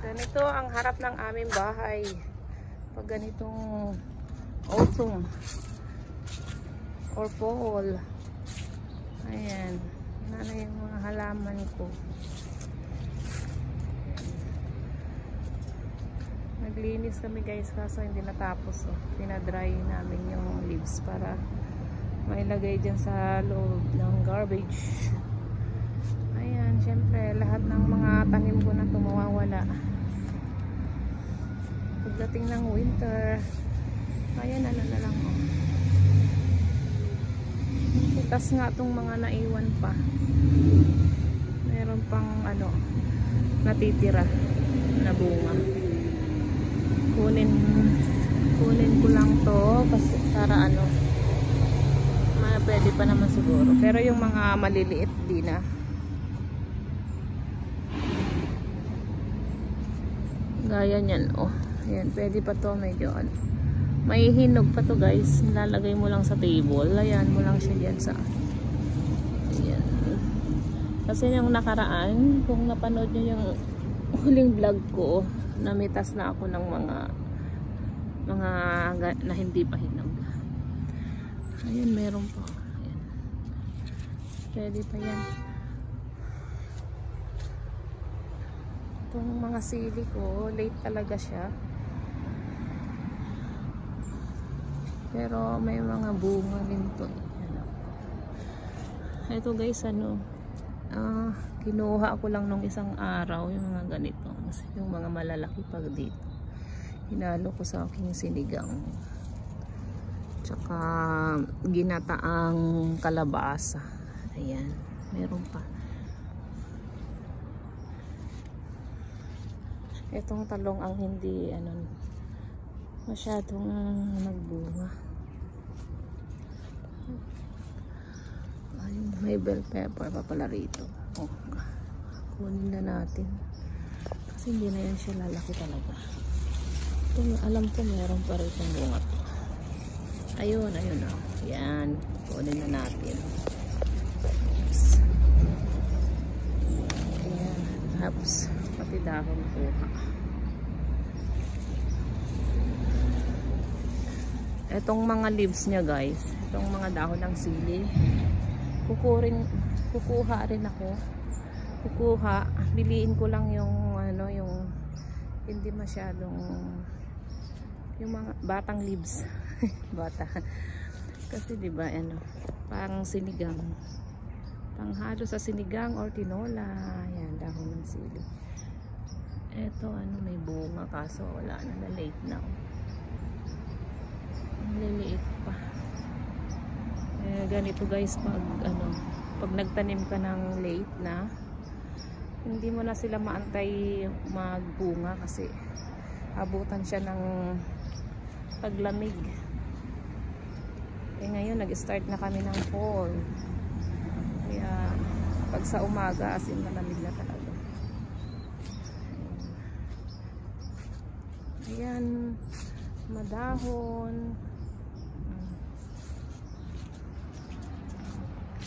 Ganito ang harap ng aming bahay. Pag ganitong autumn or fall. Ayan. Yan na yung mga halaman ko. Naglinis kami guys kaso hindi natapos. Oh. Pinadry namin yung leaves para mailagay dyan sa loob ng garbage. Ayan, syempre lahat ng mga tanim ko na tumawawala. Pagdating ng winter, ayan, ano na lang oh. Putas nga itong mga naiwan pa. Meron pang ano natitira na bunga. Kunin ko lang to kasi para ano pwede pa naman siguro. Pero yung mga maliliit di na. Gaya nyan oh. Ayan, pwede pa to medyo ano. May hinog pa to guys. Nilalagay mo lang sa table. Ayan mo lang siya dyan sa ayan. Kasi yung nakaraan kung napanood nyo yung huling vlog ko, namitas na ako ng mga na hindi pa hinog. Ayan, meron po. Ayan. Pwede pa yan. Itong mga sili ko, late talaga siya. Pero may mga bunga din to. Ito guys, ano, kinuha ko lang nung isang araw yung mga ganito. Kasi yung mga malalaki pag dito. Hinalo ko sa aking sinigang. Tsaka ginataang kalabasa. Ayan, meron pa. Itong talong ang hindi ano masyadong nagbunga. Ayun, may bell pepper pa pala rito. Oh, kunin na natin. Kasi hindi na yan siya lalaki talaga. Ito, alam ko meron pa rito bunga to. Ayun, ayun oh. Yan, kunin na natin. Ayan, tapos pati dahon kuha. Etong mga leaves niya guys, itong mga dahon ng sili, kukuha rin ako. Biliin ko lang yung ano, yung hindi masyadong yung mga batang leaves. Bata. Kasi 'di ba ano, pang sinigang. Panghalo sa sinigang or tinola. Ayan, dahon ng sili. Eto ano, may bunga kaso wala na, late na. Liliit pa. Ganito guys pag ano, pag nagtanim ka ng late na, hindi mo na sila maantay magbunga kasi abutan siya ng paglamig. Ngayon nag-start na kami ng fall. Kaya pag sa umaga as in malamig na talaga. Ayan, madahon.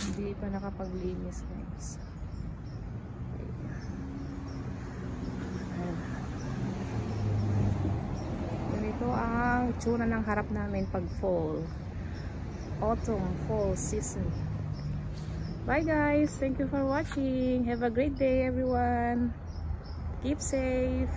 Hindi pa nakapaglinis guys. Ganito ang itsura ng harap namin pag fall. Autumn, fall season. Bye guys. Thank you for watching. Have a great day everyone. Keep safe.